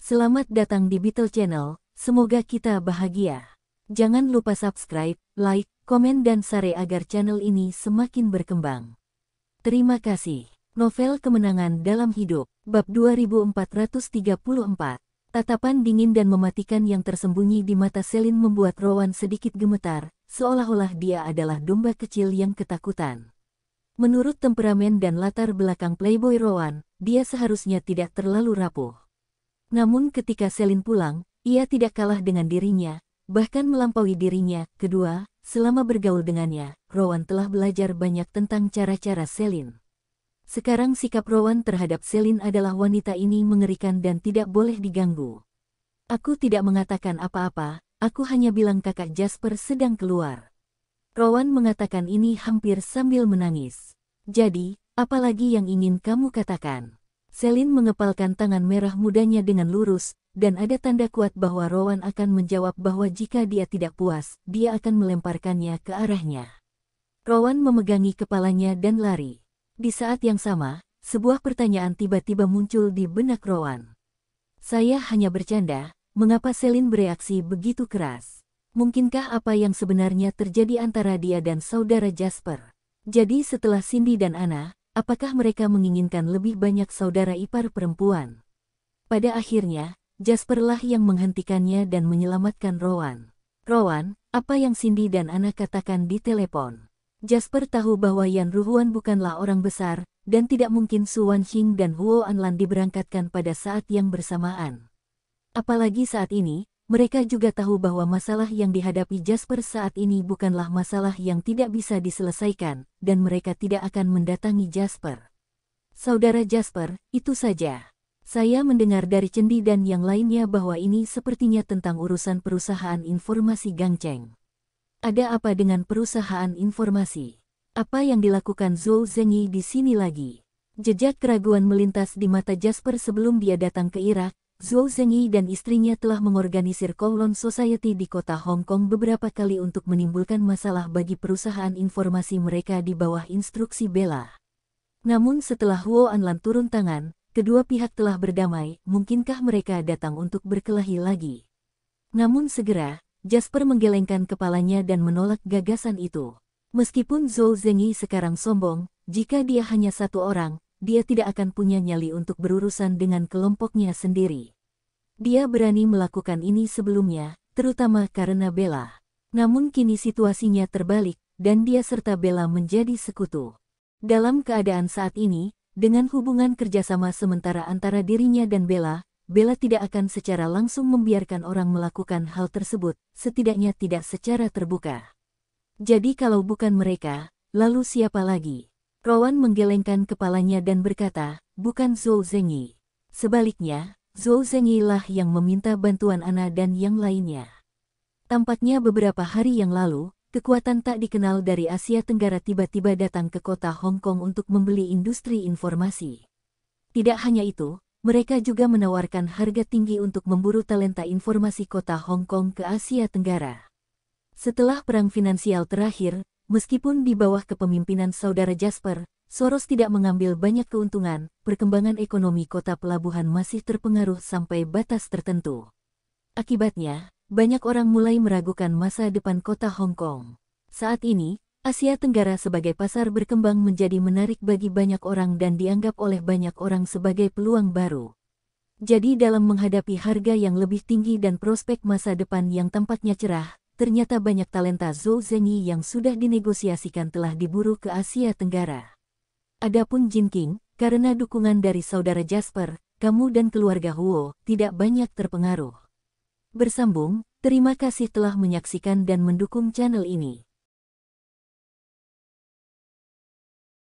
Selamat datang di Beetle Channel, semoga kita bahagia. Jangan lupa subscribe, like, komen dan share agar channel ini semakin berkembang. Terima kasih. Novel Kemenangan Dalam Hidup, Bab 2434. Tatapan dingin dan mematikan yang tersembunyi di mata Selin membuat Rowan sedikit gemetar, seolah-olah dia adalah domba kecil yang ketakutan. Menurut temperamen dan latar belakang Playboy Rowan, dia seharusnya tidak terlalu rapuh. Namun ketika Selin pulang, ia tidak kalah dengan dirinya, bahkan melampaui dirinya. Kedua, selama bergaul dengannya, Rowan telah belajar banyak tentang cara-cara Selin. Sekarang sikap Rowan terhadap Selin adalah wanita ini mengerikan dan tidak boleh diganggu. Aku tidak mengatakan apa-apa, aku hanya bilang kakak Jasper sedang keluar. Rowan mengatakan ini hampir sambil menangis. Jadi, apalagi yang ingin kamu katakan? Selin mengepalkan tangan merah mudanya dengan lurus, dan ada tanda kuat bahwa Rowan akan menjawab bahwa jika dia tidak puas, dia akan melemparkannya ke arahnya. Rowan memegangi kepalanya dan lari. Di saat yang sama, sebuah pertanyaan tiba-tiba muncul di benak Rowan. Saya hanya bercanda, mengapa Selin bereaksi begitu keras? Mungkinkah apa yang sebenarnya terjadi antara dia dan saudara Jasper? Jadi setelah Cindy dan Anna, apakah mereka menginginkan lebih banyak saudara ipar perempuan? Pada akhirnya, Jasperlah yang menghentikannya dan menyelamatkan Rowan. Rowan, apa yang Cindy dan Anna katakan di telepon? Jasper tahu bahwa Yan Ruhuan bukanlah orang besar, dan tidak mungkin Su Wanxing dan Huo Anlan diberangkatkan pada saat yang bersamaan. Apalagi saat ini, mereka juga tahu bahwa masalah yang dihadapi Jasper saat ini bukanlah masalah yang tidak bisa diselesaikan, dan mereka tidak akan mendatangi Jasper. Saudara Jasper, itu saja. Saya mendengar dari Cendi dan yang lainnya bahwa ini sepertinya tentang urusan perusahaan informasi Gangcheng. Ada apa dengan perusahaan informasi? Apa yang dilakukan Zhou Zengyi di sini lagi? Jejak keraguan melintas di mata Jasper sebelum dia datang ke Irak. Zhou Zengyi dan istrinya telah mengorganisir Kowloon Society di kota Hong Kong beberapa kali untuk menimbulkan masalah bagi perusahaan informasi mereka di bawah instruksi Bella. Namun setelah Huo Anlan turun tangan, kedua pihak telah berdamai. Mungkinkah mereka datang untuk berkelahi lagi? Namun segera, Jasper menggelengkan kepalanya dan menolak gagasan itu. Meskipun Zhou Zengyi sekarang sombong, jika dia hanya satu orang, dia tidak akan punya nyali untuk berurusan dengan kelompoknya sendiri. Dia berani melakukan ini sebelumnya, terutama karena Bella. Namun kini situasinya terbalik, dan dia serta Bella menjadi sekutu. Dalam keadaan saat ini, dengan hubungan kerjasama sementara antara dirinya dan Bella, Bella tidak akan secara langsung membiarkan orang melakukan hal tersebut, setidaknya tidak secara terbuka. Jadi kalau bukan mereka, lalu siapa lagi? Rowan menggelengkan kepalanya dan berkata, bukan Zhou Zengyi. Sebaliknya, Zhou Zengyi lah yang meminta bantuan Anna dan yang lainnya. Tampaknya beberapa hari yang lalu, kekuatan tak dikenal dari Asia Tenggara tiba-tiba datang ke kota Hong Kong untuk membeli industri informasi. Tidak hanya itu, mereka juga menawarkan harga tinggi untuk memburu talenta informasi kota Hong Kong ke Asia Tenggara. Setelah perang finansial terakhir, meskipun di bawah kepemimpinan saudara Jasper, Soros tidak mengambil banyak keuntungan, perkembangan ekonomi kota pelabuhan masih terpengaruh sampai batas tertentu. Akibatnya, banyak orang mulai meragukan masa depan kota Hong Kong. Saat ini, Asia Tenggara sebagai pasar berkembang menjadi menarik bagi banyak orang dan dianggap oleh banyak orang sebagai peluang baru. Jadi dalam menghadapi harga yang lebih tinggi dan prospek masa depan yang tampaknya cerah, ternyata banyak talenta Zhou Zengyi yang sudah dinegosiasikan telah diburu ke Asia Tenggara. Adapun Jin King, karena dukungan dari saudara Jasper, kamu dan keluarga Huo tidak banyak terpengaruh. Bersambung, terima kasih telah menyaksikan dan mendukung channel ini.